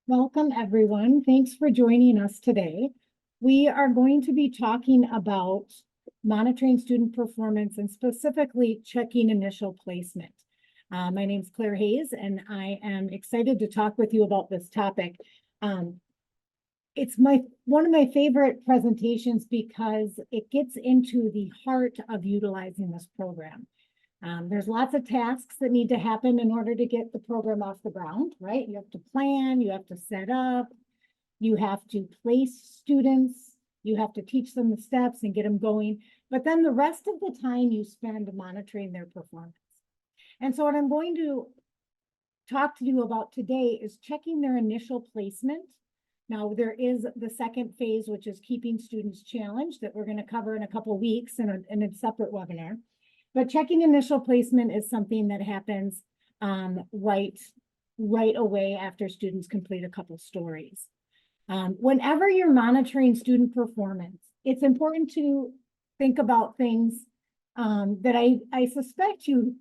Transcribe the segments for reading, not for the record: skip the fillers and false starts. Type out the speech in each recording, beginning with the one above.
Welcome, everyone. Thanks for joining us today. We are going to be talking about monitoring student performance and specifically checking initial placement. My name is Claire Hayes, and I am excited to talk with you about this topic. It's one of my favorite presentations because it gets into the heart of utilizing this program. There's lots of tasks that need to happen in order to get the program off the ground, right? You have to plan, you have to set up, you have to place students, you have to teach them the steps and get them going. But then the rest of the time you spend monitoring their performance. And so what I'm going to talk to you about today is checking their initial placement. Now, there is the second phase, which is keeping students challenged, that we're going to cover in a couple of weeks in a separate webinar. But checking initial placement is something that happens right away after students complete a couple stories. Whenever you're monitoring student performance, it's important to think about things that I suspect you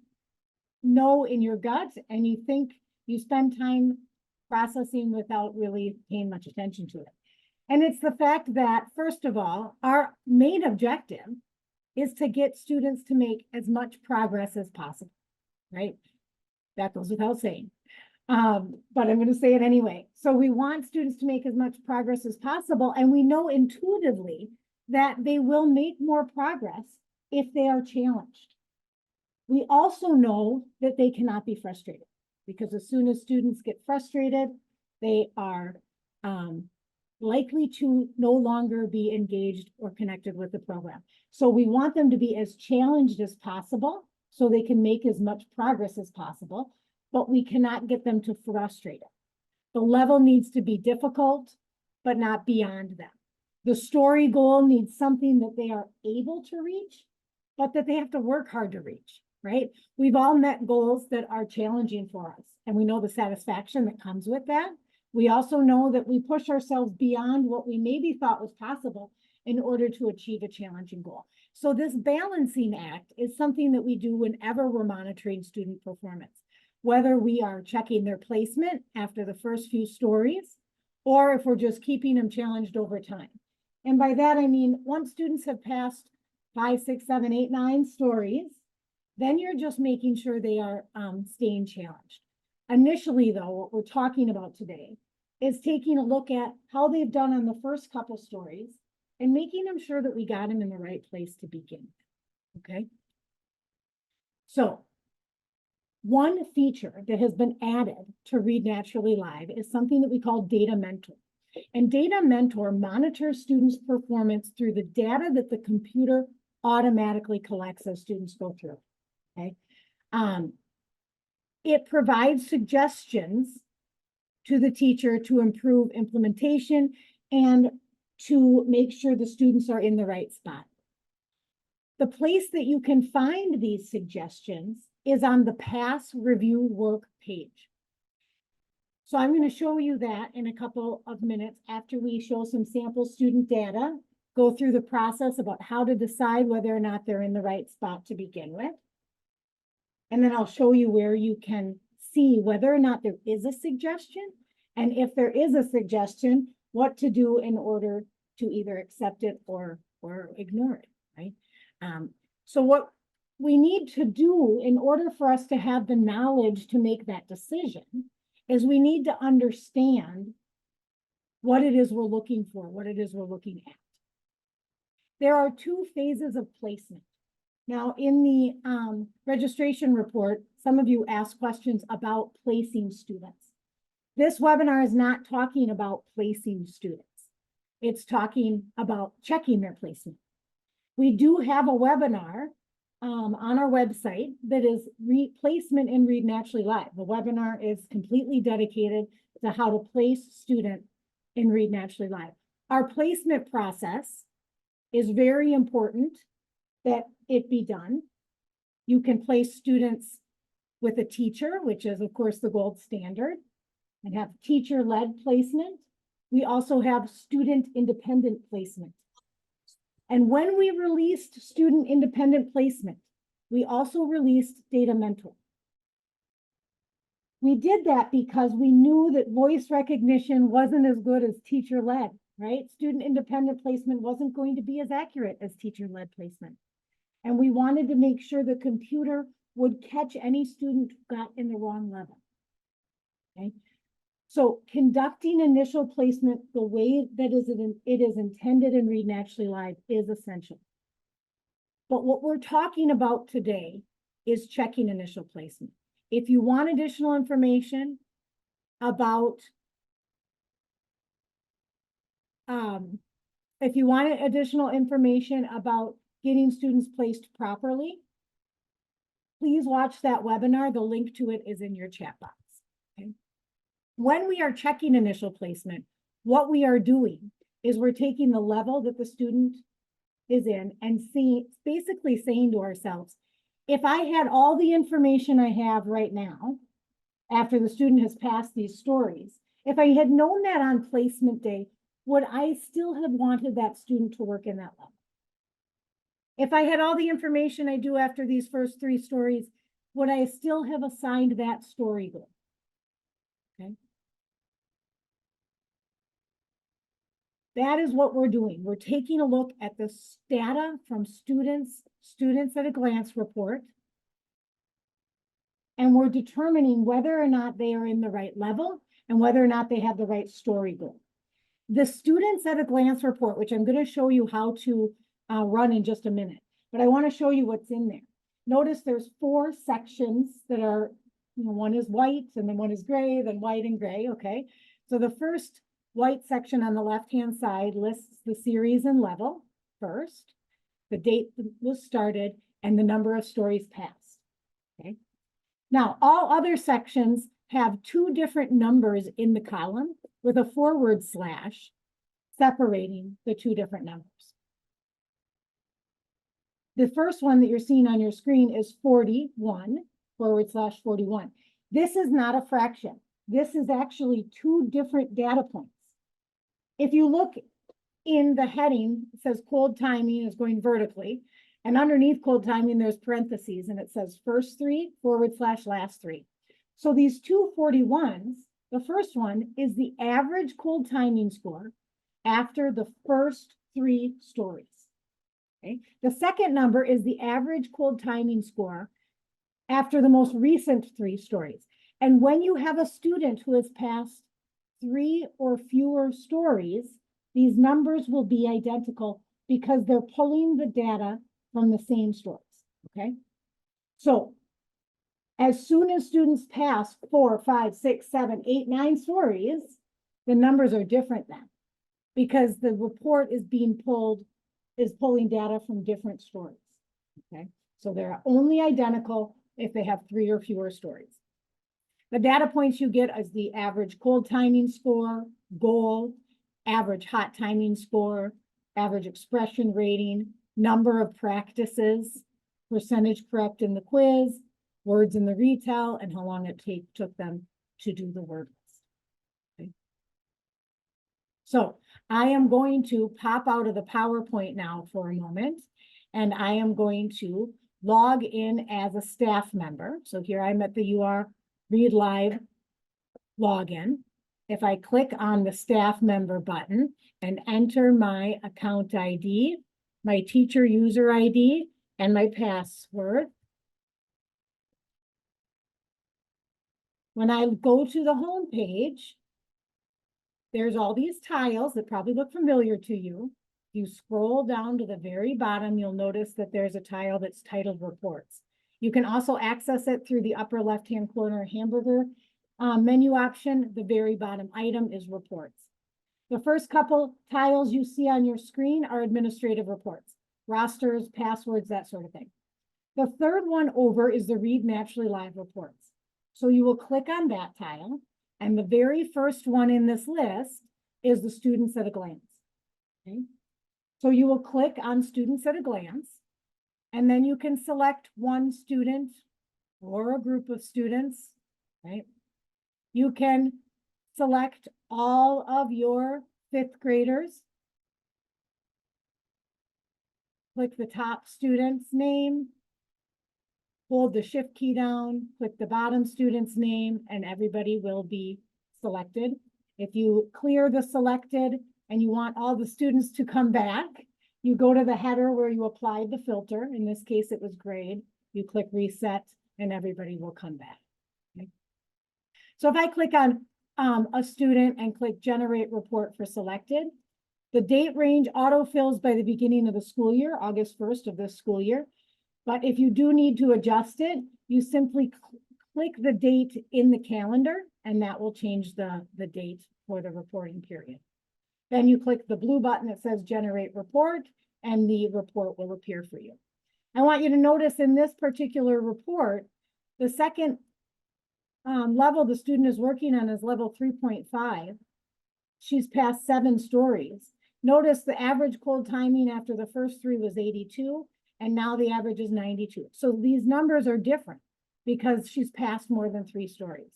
know in your gut, and you think you spend time processing without really paying much attention to it. And it's the fact that, first of all, our main objective is to get students to make as much progress as possible, right? That goes without saying, but I'm going to say it anyway. So we want students to make as much progress as possible, and we know intuitively that they will make more progress if they are challenged. We also know that they cannot be frustrated, because as soon as students get frustrated, they are likely to no longer be engaged or connected with the program. So we want them to be as challenged as possible so they can make as much progress as possible, but we cannot get them to frustrate it. The level needs to be difficult, but not beyond them. The story goal needs something that they are able to reach, but that they have to work hard to reach, right? We've all met goals that are challenging for us, and we know the satisfaction that comes with that. We also know that we push ourselves beyond what we maybe thought was possible in order to achieve a challenging goal. So this balancing act is something that we do whenever we're monitoring student performance, whether we are checking their placement after the first few stories, or if we're just keeping them challenged over time. And by that, I mean, once students have passed 5, 6, 7, 8, 9 stories, then you're just making sure they are staying challenged. Initially, though, what we're talking about today is taking a look at how they've done on the first couple stories and making them sure that we got them in the right place to begin with, okay? So one feature that has been added to Read Naturally Live is something that we call Data Mentor. And Data Mentor monitors students' performance through the data that the computer automatically collects as students go through, okay? It provides suggestions to the teacher to improve implementation and to make sure the students are in the right spot. The place that you can find these suggestions is on the Pass Review Work page. So I'm going to show you that in a couple of minutes after we show some sample student data, go through the process about how to decide whether or not they're in the right spot to begin with. And then I'll show you where you can see whether or not there is a suggestion, and if there is a suggestion, what to do in order to either accept it or ignore it, right? So what we need to do in order for us to have the knowledge to make that decision is we need to understand what it is we're looking for, what it is we're looking at. There are 2 phases of placement. Now, in the registration report, some of you asked questions about placing students. This webinar is not talking about placing students. It's talking about checking their placement. We do have a webinar on our website that is Placement in Read Naturally Live. The webinar is completely dedicated to how to place student in Read Naturally Live. Our placement process is very important that it be done. You can place students with a teacher, which is of course the gold standard, and have teacher-led placement. We also have student-independent placement. And when we released student-independent placement, we also released Data Mentor. We did that because we knew that voice recognition wasn't as good as teacher-led, right? Student independent placement wasn't going to be as accurate as teacher-led placement. And we wanted to make sure the computer would catch any student who got in the wrong level. Okay. So conducting initial placement the way that it is intended in Read Naturally Live is essential. But what we're talking about today is checking initial placement. If you want additional information about getting students placed properly, please watch that webinar. The link to it is in your chat box. Okay. When we are checking initial placement, what we are doing is we're taking the level that the student is in and basically saying to ourselves, if I had all the information I have right now, after the student has passed these stories, if I had known that on placement day, would I still have wanted that student to work in that level? If I had all the information I do after these first 3 stories, would I still have assigned that story goal? Okay. That is what we're doing. We're taking a look at the data from students at a glance report, and we're determining whether or not they are in the right level and whether or not they have the right story goal. The students at a glance report, which I'm going to show you how to run in just a minute, but I want to show you what's in there. Notice there's 4 sections that are, one is white and then one is gray, then white and gray, okay? So the first white section on the left-hand side lists the series and level first, the date that was started, and the number of stories passed, okay? Now, all other sections have 2 different numbers in the column with a forward slash separating the 2 different numbers. The first one that you're seeing on your screen is 41 / 41. This is not a fraction. This is actually 2 different data points. If you look in the heading, it says cold timing is going vertically, and underneath cold timing, there's parentheses, and it says first 3 / last 3. So these 2 41s, the first one is the average cold timing score after the first 3 stories. Okay. The second number is the average cold timing score after the most recent 3 stories. And when you have a student who has passed 3 or fewer stories, these numbers will be identical because they're pulling the data from the same stories, okay? So as soon as students pass 4, 5, 6, 7, 8, 9 stories, the numbers are different then because the report is pulling data from different stories, okay? So they're only identical if they have 3 or fewer stories. The data points you get is the average cold timing score, goal, average hot timing score, average expression rating, number of practices, percentage correct in the quiz, words in the retell, and how long it took them to do the word list. Okay. So I am going to pop out of the PowerPoint now for a moment, and I am going to log in as a staff member. So here I'm at the UR Read Live login. If I click on the staff member button and enter my account ID, my teacher user ID, and my password, when I go to the home page, there's all these tiles that probably look familiar to you. You scroll down to the very bottom, you'll notice that there's a tile that's titled Reports. You can also access it through the upper left-hand corner hamburger menu option. The very bottom item is Reports. The first couple tiles you see on your screen are administrative reports, rosters, passwords, that sort of thing. The third one over is the Read Naturally Live reports. So you will click on that tile, and the very first one in this list is the Students at a Glance. Okay. So you will click on Students at a Glance, and then you can select one student or a group of students, right? You can select all of your 5th graders. Click the top student's name, hold the shift key down, click the bottom student's name, and everybody will be selected. If you clear the selected and you want all the students to come back, you go to the header where you applied the filter. In this case, it was grade. You click reset and everybody will come back. Okay. So if I click on a student and click generate report for selected, the date range autofills by the beginning of the school year, August 1st of this school year. But if you do need to adjust it, you simply click the date in the calendar and that will change the date for the reporting period. Then you click the blue button that says generate report and the report will appear for you. I want you to notice in this particular report, the second level the student is working on is level 3.5. She's passed 7 stories. Notice the average cold timing after the first 3 was 82, and now the average is 92. So these numbers are different because she's passed more than 3 stories.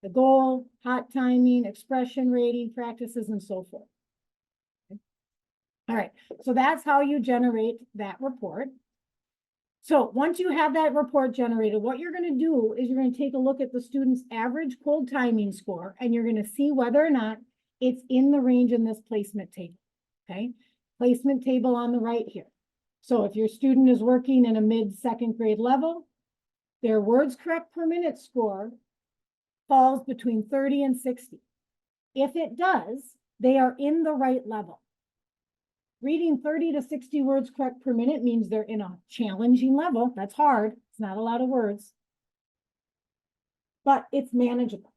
The goal, hot timing, expression rating, practices, and so forth. Okay. All right, so that's how you generate that report. So once you have that report generated, what you're going to do is you're going to take a look at the student's average cold timing score, and you're going to see whether or not it's in the range in this placement table. Okay, placement table on the right here. So if your student is working in a mid-second grade level, their words correct per minute score falls between 30 and 60. If it does, they are in the right level. Reading 30 to 60 words correct per minute means they're in a challenging level. That's hard. It's not a lot of words, but it's manageable.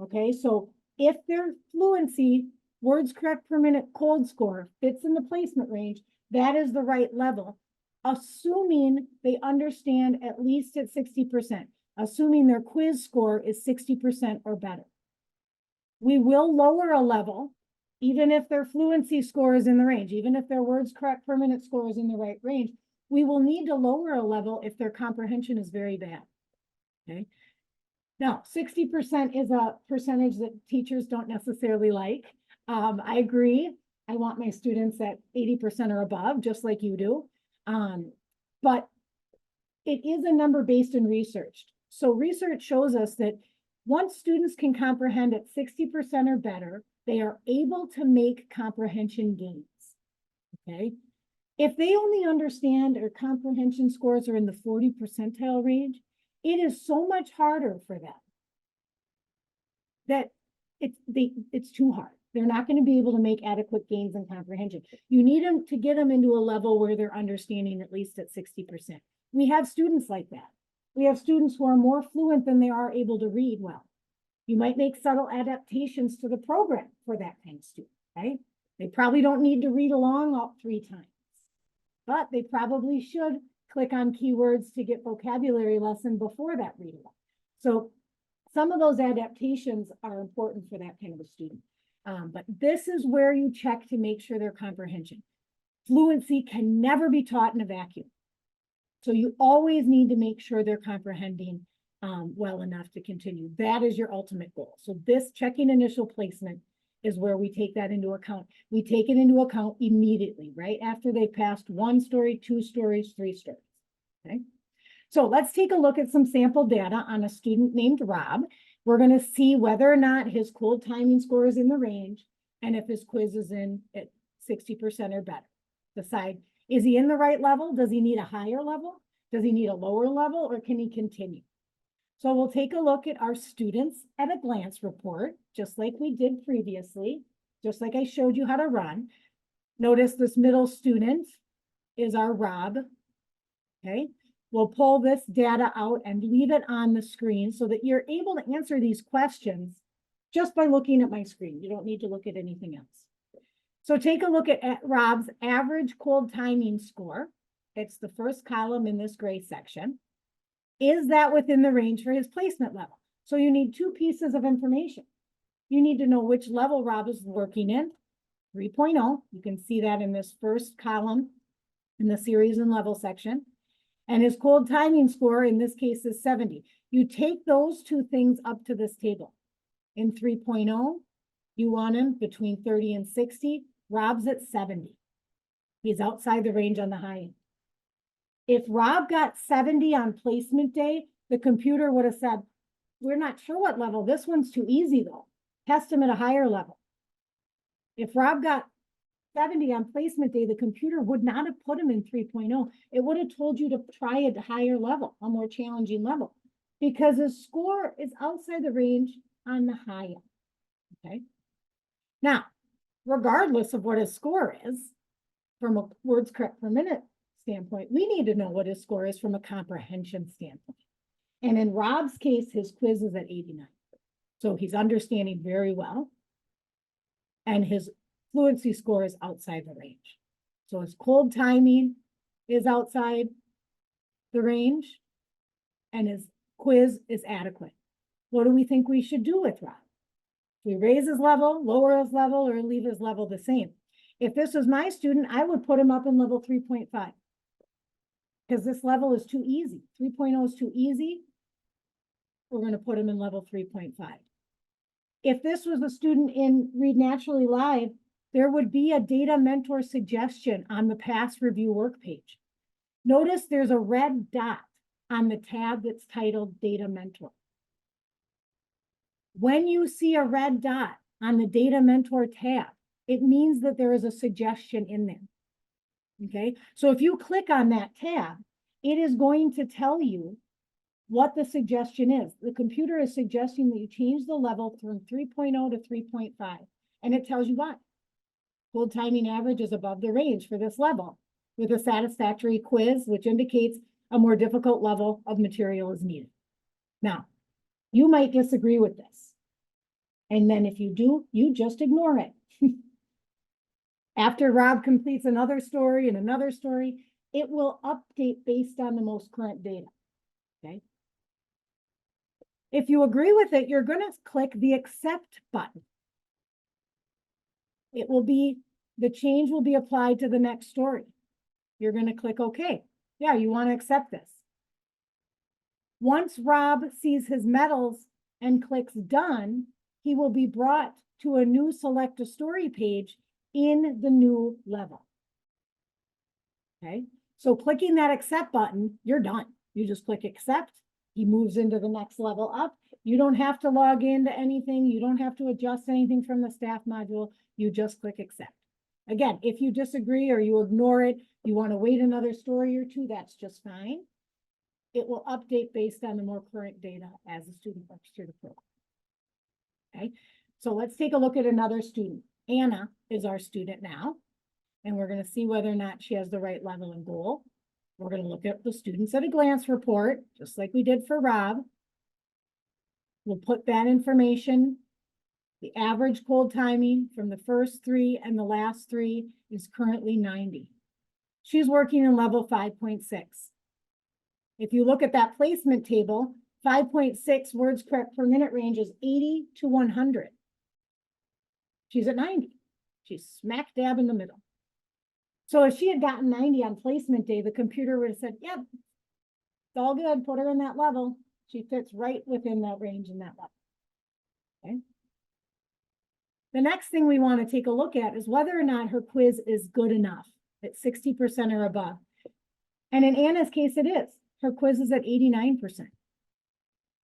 Okay, so if their fluency, words correct per minute cold score fits in the placement range, that is the right level, assuming they understand at least at 60%, assuming their quiz score is 60% or better. We will lower a level, even if their fluency score is in the range, even if their words correct per minute score is in the right range, we will need to lower a level if their comprehension is very bad. Okay. Now, 60% is a percentage that teachers don't necessarily like. I agree. I want my students at 80% or above, just like you do. But it is a number based in research. So research shows us that once students can comprehend at 60% or better, they are able to make comprehension gains. Okay. If they only understand or comprehension scores are in the 40 percentile range, it is so much harder for them that it's too hard. They're not going to be able to make adequate gains in comprehension. You need them to get them into a level where they're understanding at least at 60%. We have students like that. We have students who are more fluent than they are able to read well. You might make subtle adaptations to the program for that kind of student, right? They probably don't need to read along all 3 times, but they probably should click on keywords to get vocabulary lesson before that read along. So some of those adaptations are important for that kind of a student. But this is where you check to make sure their comprehension. Fluency can never be taught in a vacuum. So you always need to make sure they're comprehending well enough to continue. That is your ultimate goal. So this checking initial placement is where we take that into account. We take it into account immediately, right after they passed 1 story, 2 stories, 3 stories. Okay. So let's take a look at some sample data on a student named Rob. We're going to see whether or not his cold timing score is in the range and if his quiz is in at 60% or better. Decide, is he in the right level? Does he need a higher level? Does he need a lower level, or can he continue? So we'll take a look at our students at a glance report, just like we did previously, just like I showed you how to run. Notice this middle student is our Rob. Okay. We'll pull this data out and leave it on the screen so that you're able to answer these questions just by looking at my screen. You don't need to look at anything else. So take a look at Rob's average cold timing score. It's the first column in this gray section. Is that within the range for his placement level? So you need 2 pieces of information. You need to know which level Rob is working in, 3.0. You can see that in this first column in the series and level section. And his cold timing score, in this case, is 70. You take those 2 things up to this table. In 3.0, you want him between 30 and 60. Rob's at 70. He's outside the range on the high end. If Rob got 70 on placement day, the computer would have said, we're not sure what level. This one's too easy though. Test him at a higher level. If Rob got 70 on placement day, the computer would not have put him in 3.0. It would have told you to try a higher level, a more challenging level, because his score is outside the range on the high end. Okay. Now, regardless of what his score is, from a words correct per minute standpoint, we need to know what his score is from a comprehension standpoint. And in Rob's case, his quiz is at 89. So he's understanding very well. And his fluency score is outside the range. So his cold timing is outside the range and his quiz is adequate. What do we think we should do with Rob? We raise his level, lower his level, or leave his level the same. If this was my student, I would put him up in level 3.5 because this level is too easy. 3.0 is too easy. We're going to put him in level 3.5. If this was a student in Read Naturally Live, there would be a data mentor suggestion on the pass review work page. Notice there's a red dot on the tab that's titled Data Mentor. When you see a red dot on the Data Mentor tab, it means that there is a suggestion in there. Okay, so if you click on that tab, it is going to tell you what the suggestion is. The computer is suggesting that you change the level from 3.0 to 3.5, and it tells you why. Cold timing average is above the range for this level, with a satisfactory quiz, which indicates a more difficult level of material is needed. Now, you might disagree with this. And then if you do, you just ignore it. After Rob completes another story and another story, it will update based on the most current data, okay? If you agree with it, you're gonna click the accept button. It will be, the change will be applied to the next story. You're gonna click okay. Yeah, you wanna accept this. Once Rob sees his medals and clicks done, he will be brought to a new select a story page in the new level. Okay, so clicking that accept button, you're done. You just click accept. He moves into the next level up. You don't have to log into anything. You don't have to adjust anything from the staff module. You just click accept. Again, if you disagree or you ignore it, you want to wait another story or two, that's just fine. It will update based on the more current data as the student works through the program. Okay, so let's take a look at another student. Anna is our student now, and we're going to see whether or not she has the right level and goal. We're going to look at the students at a glance report, just like we did for Rob. We'll put that information. The average cold timing from the first three and the last three is currently 90. She's working in level 5.6. If you look at that placement table, 5.6 words correct per minute range is 80 to 100. She's at 90. She's smack dab in the middle. So if she had gotten 90 on placement day, the computer would have said, yep, it's all good, put her in that level. She fits right within that range in that level. Okay. The next thing we want to take a look at is whether or not her quiz is good enough at 60% or above. And in Anna's case, it is. Her quiz is at 89%.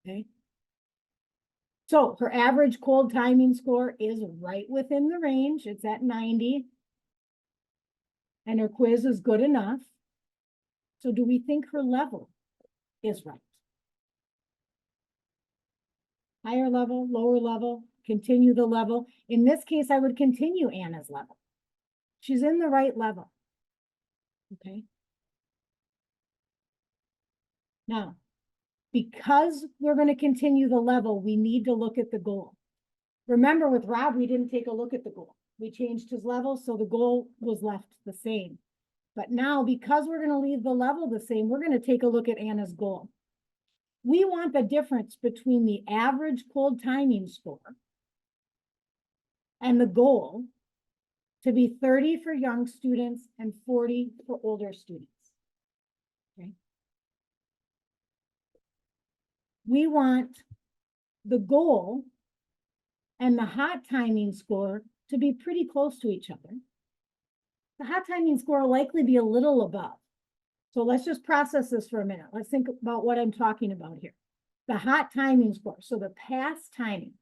Okay. So her average cold timing score is right within the range. It's at 90. And her quiz is good enough. So do we think her level is right? Higher level, lower level, continue the level. In this case, I would continue Anna's level. She's in the right level. Okay. Now, because we're going to continue the level, we need to look at the goal. Remember, with Rob, we didn't take a look at the goal. We changed his level, so the goal was left the same. But now, because we're going to leave the level the same, we're going to take a look at Anna's goal. We want the difference between the average cold timing score and the goal to be 30 for young students and 40 for older students. Okay. We want the goal and the hot timing score to be pretty close to each other. The hot timing score will likely be a little above. So let's just process this for a minute. Let's think about what I'm talking about here. The hot timing score. So the past timing,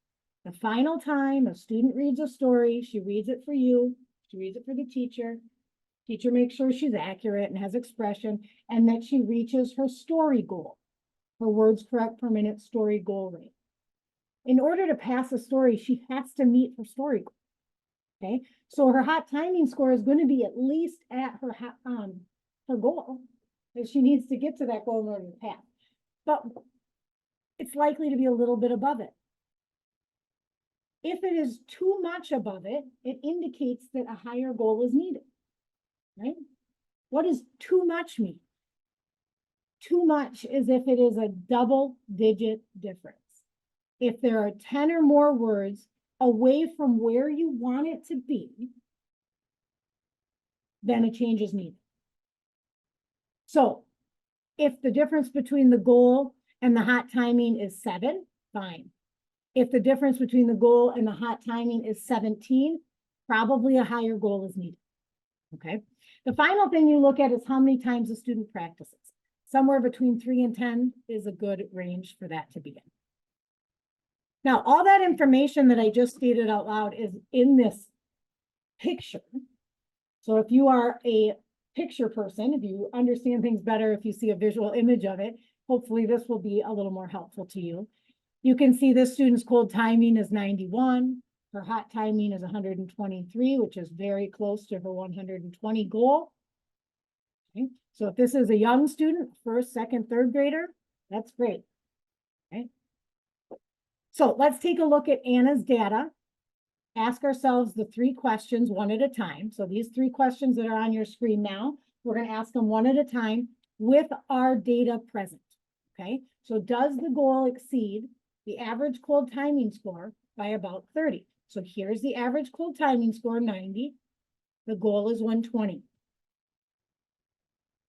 the final time a student reads a story, she reads it for you, she reads it for the teacher. Teacher makes sure she's accurate and has expression, and that she reaches her story goal, her words correct per minute story goal rate. In order to pass a story, she has to meet her story goal. Okay, so her hot timing score is going to be at least at her goal, that she needs to get to that goal in order to pass. But it's likely to be a little bit above it. If it is too much above it, it indicates that a higher goal is needed, right? What does too much mean? Too much is if it is a double-digit difference. If there are 10 or more words away from where you want it to be, then a change is needed. So if the difference between the goal and the hot timing is 7, fine. If the difference between the goal and the hot timing is 17, probably a higher goal is needed. Okay. The final thing you look at is how many times a student practices. Somewhere between 3 and 10 is a good range for that to be in. Now, all that information that I just stated out loud is in this picture. So if you are a picture person, if you understand things better, if you see a visual image of it, hopefully this will be a little more helpful to you. You can see this student's cold timing is 91. Her hot timing is 123, which is very close to her 120 goal. Okay. So if this is a young student, first, second, third grader, that's great. Okay. So let's take a look at Anna's data. Ask ourselves the 3 questions one at a time. So these 3 questions that are on your screen now, we're going to ask them one at a time with our data present. Okay. So does the goal exceed the average cold timing score by about 30? So here's the average cold timing score, 90. The goal is 120.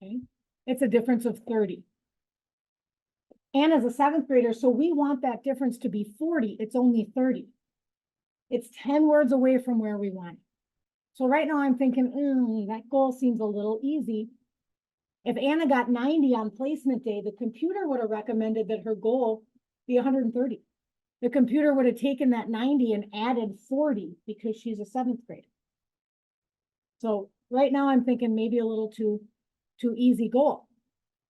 Okay. It's a difference of 30. Anna's a 7th grader, so we want that difference to be 40. It's only 30. It's 10 words away from where we want it. So right now I'm thinking, that goal seems a little easy. If Anna got 90 on placement day, the computer would have recommended that her goal be 130. The computer would have taken that 90 and added 40 because she's a 7th grader. So right now I'm thinking maybe a little too easy goal.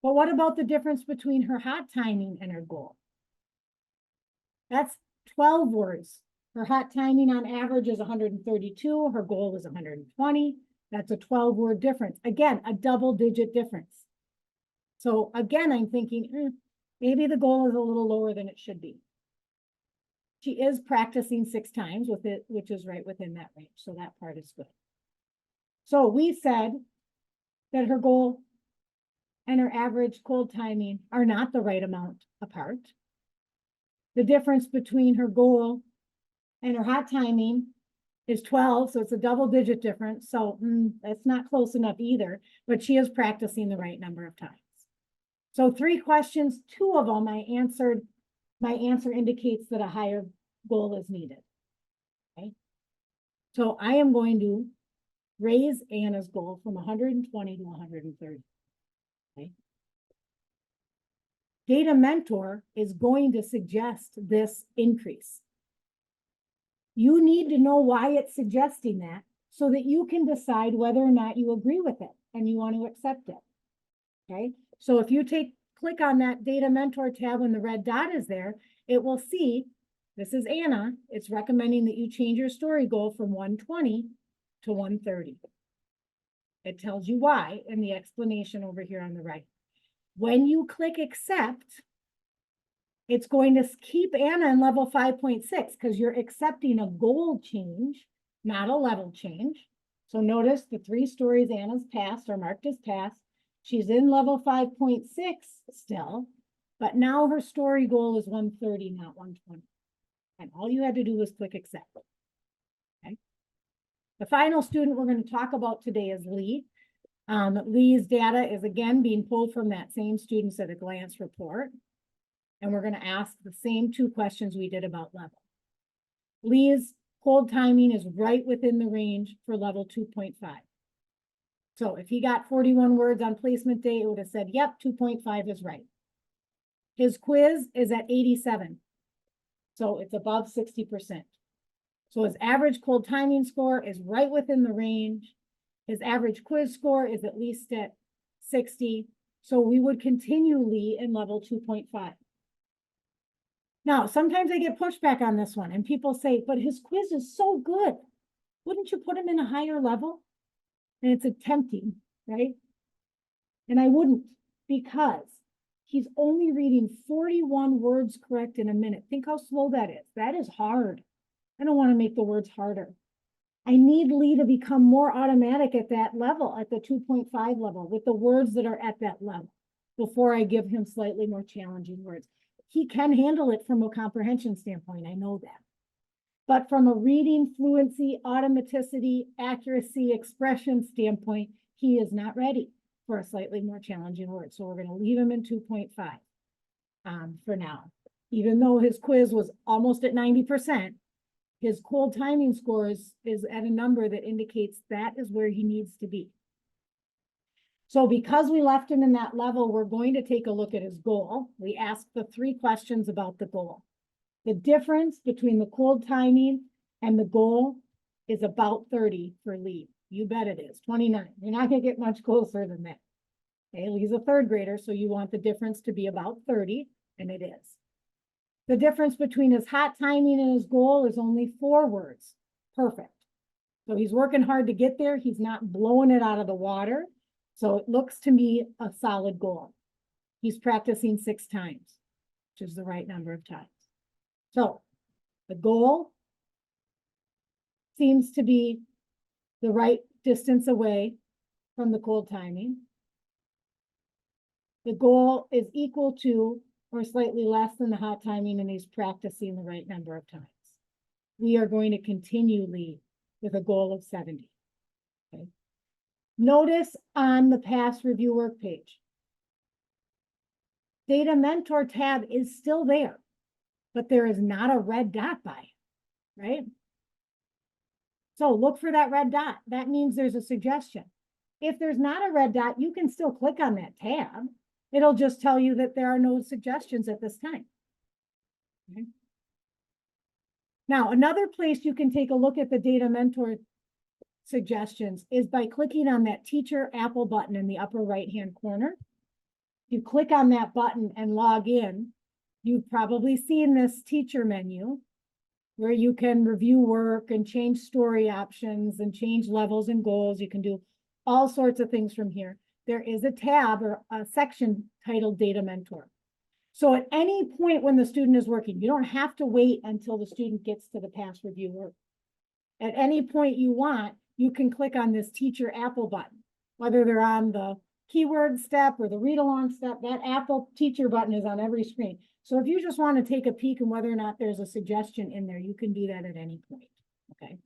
But what about the difference between her hot timing and her goal? That's 12 words. Her hot timing on average is 132. Her goal is 120. That's a 12-word difference. Again, a double-digit difference. So again, I'm thinking, maybe the goal is a little lower than it should be. She is practicing 6 times with it, which is right within that range. So that part is good. So we said that her goal and her average cold timing are not the right amount apart. The difference between her goal and her hot timing is 12, so it's a double-digit difference. So that's not close enough either, but she is practicing the right number of times. So 3 questions, 2 of them I answered. My answer indicates that a higher goal is needed. Okay. So I am going to raise Anna's goal from 120 to 130. Okay. Data Mentor is going to suggest this increase. You need to know why it's suggesting that so that you can decide whether or not you agree with it and you want to accept it. Okay, so if you click on that Data Mentor tab when the red dot is there, it will see, this is Anna, it's recommending that you change your story goal from 120 to 130. It tells you why in the explanation over here on the right. When you click accept, it's going to keep Anna in level 5.6 because you're accepting a goal change, not a level change. So notice the 3 stories Anna's passed are marked as passed. She's in level 5.6 still, but now her story goal is 130, not 120. And all you had to do was click accept. Okay. The final student we're going to talk about today is Lee. Lee's data is again being pulled from that same Students at a Glance report. And we're going to ask the same 2 questions we did about level. Lee's cold timing is right within the range for level 2.5. So if he got 41 words on placement day, it would have said, yep, 2.5 is right. His quiz is at 87. So it's above 60%. So his average cold timing score is right within the range. His average quiz score is at least at 60. So we would continue Lee in level 2.5. Now, sometimes I get pushback on this one and people say, but his quiz is so good. Wouldn't you put him in a higher level? And it's tempting, right? And I wouldn't, because he's only reading 41 words correct in a minute. Think how slow that is. That is hard. I don't want to make the words harder. I need Lee to become more automatic at that level, at the 2.5 level, with the words that are at that level, before I give him slightly more challenging words. He can handle it from a comprehension standpoint, I know that. But from a reading, fluency, automaticity, accuracy, expression standpoint, he is not ready for a slightly more challenging word. So we're going to leave him in 2.5 for now. Even though his quiz was almost at 90%, his cold timing score is at a number that indicates that is where he needs to be. So because we left him in that level, we're going to take a look at his goal. We asked the 3 questions about the goal. The difference between the cold timing and the goal is about 30 for Lee. You bet it is, 29. You're not gonna get much closer than that. Okay, Lee's a 3rd grader, so you want the difference to be about 30, and it is. The difference between his hot timing and his goal is only 4 words. Perfect. So he's working hard to get there. He's not blowing it out of the water. So it looks to me a solid goal. He's practicing 6 times, which is the right number of times. So the goal seems to be the right distance away from the cold timing. The goal is equal to or slightly less than the hot timing, and he's practicing the right number of times. We are going to continue Lee with a goal of 70. Okay. Notice on the past review work page, Data Mentor tab is still there, but there is not a red dot by it, right? So look for that red dot. That means there's a suggestion. If there's not a red dot, you can still click on that tab. It'll just tell you that there are no suggestions at this time. Okay. Now, another place you can take a look at the Data Mentor suggestions is by clicking on that Teacher Apple button in the upper right-hand corner. You click on that button and log in. You've probably seen this teacher menu where you can review work and change story options and change levels and goals. You can do all sorts of things from here. There is a tab or a section titled Data Mentor. So at any point when the student is working, you don't have to wait until the student gets to the past review work. At any point you want, you can click on this Teacher Apple button, whether they're on the keyword step or the read along step. That Apple teacher button is on every screen. So if you just want to take a peek and whether or not there's a suggestion in there, you can do that at any point. Okay.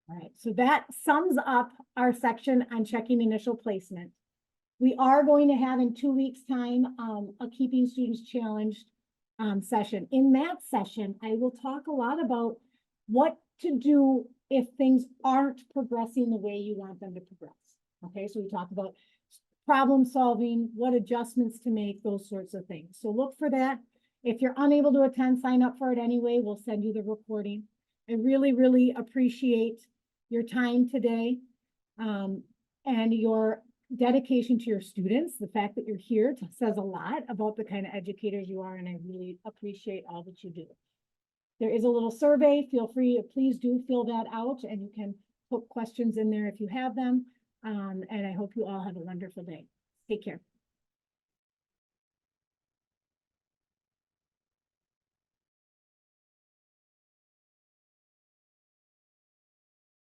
All right, so that sums up our section on checking initial placement. We are going to have in 2 weeks' time a Keeping Students Challenged session. In that session, I will talk a lot about what to do if things aren't progressing the way you want them to progress. Okay, so we talk about problem solving, what adjustments to make, those sorts of things. So look for that. If you're unable to attend, sign up for it anyway. We'll send you the recording. I really, really appreciate your time today and your dedication to your students. The fact that you're here says a lot about the kind of educators you are, and I really appreciate all that you do. There is a little survey. Feel free, please do fill that out, and you can put questions in there if you have them. And I hope you all have a wonderful day. Take care.